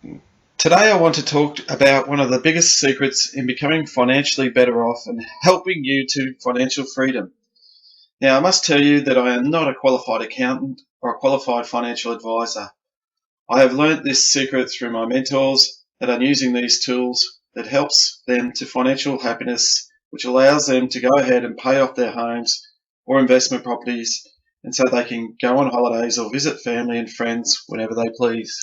Today I want to talk about one of the biggest secrets in becoming financially better off and helping you to financial freedom. Now, I must tell you that I am not a qualified accountant or a qualified financial advisor. I have learnt this secret through my mentors that are using these tools that helps them to financial happiness, which allows them to go ahead and pay off their homes or investment properties, and so they can go on holidays or visit family and friends whenever they please.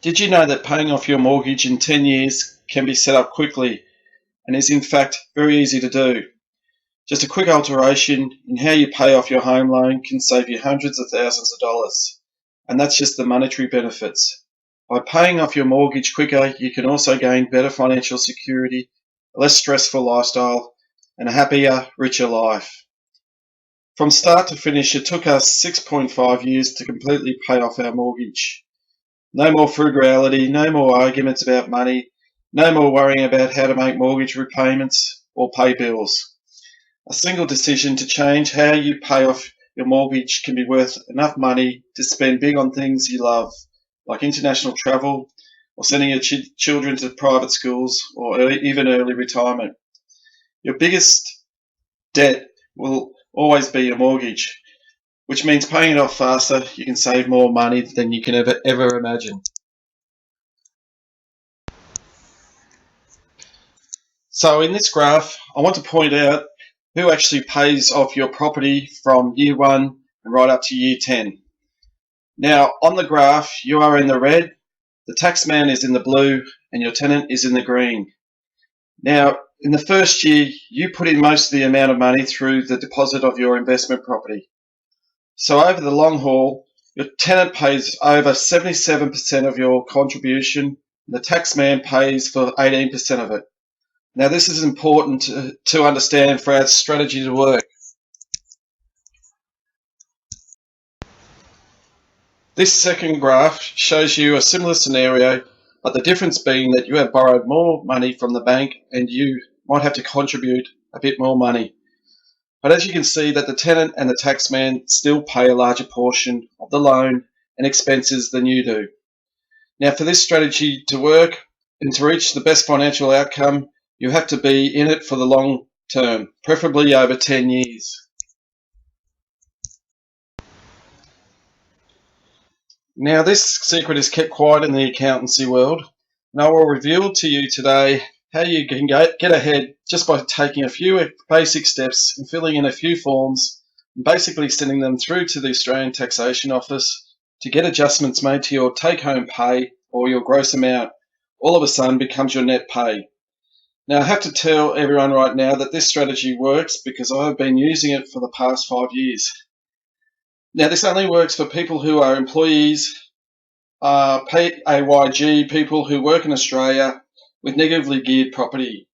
Did you know that paying off your mortgage in 10 years can be set up quickly and is in fact very easy to do? Just a quick alteration in how you pay off your home loan can save you hundreds of thousands of dollars, and that's just the monetary benefits. By paying off your mortgage quicker, you can also gain better financial security, a less stressful lifestyle, and a happier, richer life. From start to finish, it took us 6.5 years to completely pay off our mortgage. No more frugality, no more arguments about money, no more worrying about how to make mortgage repayments or pay bills. A single decision to change how you pay off your mortgage can be worth enough money to spend big on things you love, like international travel or sending your children to private schools or even early retirement. Your biggest debt will always be your mortgage, which means paying it off faster, you can save more money than you can ever imagine. So in this graph, I want to point out who actually pays off your property from year 1 and right up to year 10. Now on the graph, you are in the red, the taxman is in the blue, and your tenant is in the green. Now in the first year, you put in most of the amount of money through the deposit of your investment property. So over the long haul, your tenant pays over 77% of your contribution, and the taxman pays for 18% of it. Now this is important to understand for our strategy to work. This second graph shows you a similar scenario, but the difference being that you have borrowed more money from the bank and you might have to contribute a bit more money. But as you can see that the tenant and the taxman still pay a larger portion of the loan and expenses than you do. Now for this strategy to work and to reach the best financial outcome, you have to be in it for the long term, preferably over 10 years. Now this secret is kept quiet in the accountancy world, and I will reveal to you today how you can get ahead just by taking a few basic steps and filling in a few forms and basically sending them through to the Australian Taxation Office to get adjustments made to your take-home pay, or your gross amount all of a sudden becomes your net pay. Now I have to tell everyone right now that this strategy works because I've been using it for the past 5 years. Now this only works for people who are employees, PAYG, people who work in Australia with negatively geared property.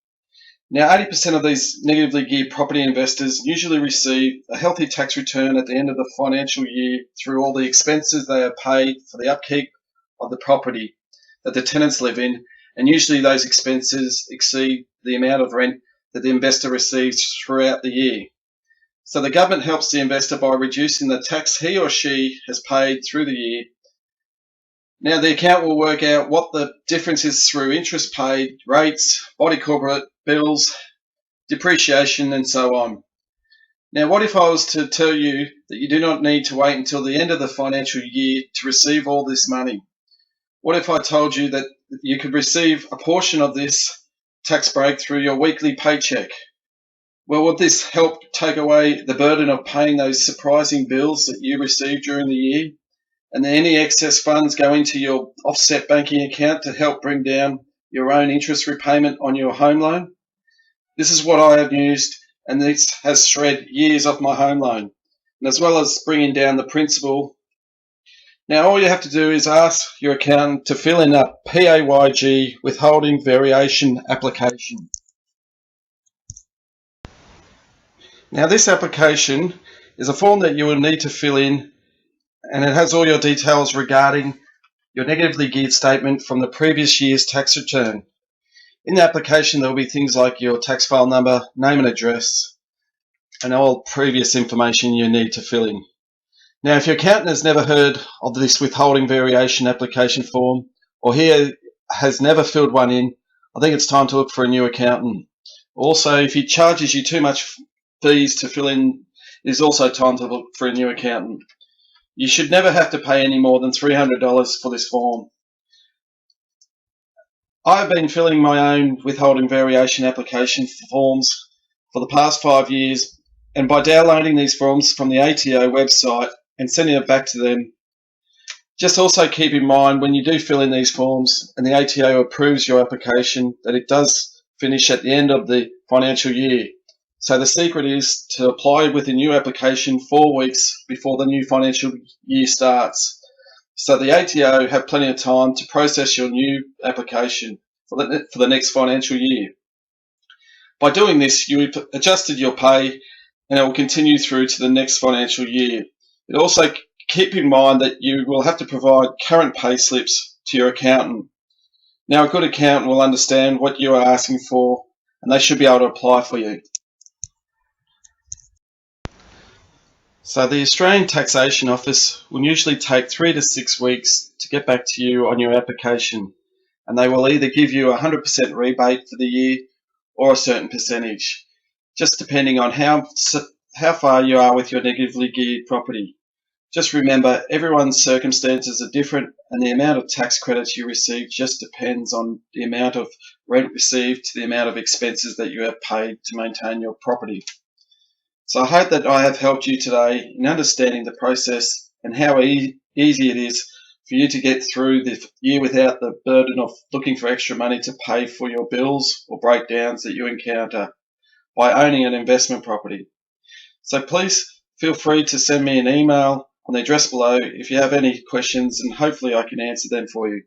Now 80% of these negatively geared property investors usually receive a healthy tax return at the end of the financial year through all the expenses they have paid for the upkeep of the property that the tenants live in, and usually those expenses exceed the amount of rent that the investor receives throughout the year. So the government helps the investor by reducing the tax he or she has paid through the year. Now the account will work out what the difference is through interest paid, rates, body corporate bills, depreciation, and so on. Now what if I was to tell you that you do not need to wait until the end of the financial year to receive all this money? What if I told you that you could receive a portion of this tax break through your weekly paycheck? Well, would this help take away the burden of paying those surprising bills that you receive during the year? And then any excess funds go into your offset banking account to help bring down your own interest repayment on your home loan? This is what I have used, and this has shred years off my home loan, and as well as bringing down the principal. Now all you have to do is ask your accountant to fill in a PAYG withholding variation application. Now this application is a form that you will need to fill in, and it has all your details regarding your negatively geared statement from the previous year's tax return. In the application there will be things like your tax file number, name and address, and all previous information you need to fill in. Now, if your accountant has never heard of this withholding variation application form, or he has never filled one in, I think it's time to look for a new accountant. Also, if he charges you too much fees to fill in, it is also time to look for a new accountant. You should never have to pay any more than $300 for this form. I've been filling my own withholding variation application forms for the past 5 years, and by downloading these forms from the ATO website and sending it back to them, just also keep in mind when you do fill in these forms and the ATO approves your application that it does finish at the end of the financial year. So the secret is to apply with a new application 4 weeks before the new financial year starts. So the ATO have plenty of time to process your new application for the next financial year. By doing this, you've adjusted your pay and it will continue through to the next financial year. It also keep in mind that you will have to provide current pay slips to your accountant. Now, a good accountant will understand what you are asking for and they should be able to apply for you. So the Australian Taxation Office will usually take 3 to 6 weeks to get back to you on your application, and they will either give you a 100% rebate for the year or a certain percentage, just depending on how far you are with your negatively geared property. Just remember, everyone's circumstances are different and the amount of tax credits you receive just depends on the amount of rent received to the amount of expenses that you have paid to maintain your property. So I hope that I have helped you today in understanding the process and how easy it is for you to get through the year without the burden of looking for extra money to pay for your bills or breakdowns that you encounter by owning an investment property. So please feel free to send me an email on the address below if you have any questions, and hopefully I can answer them for you.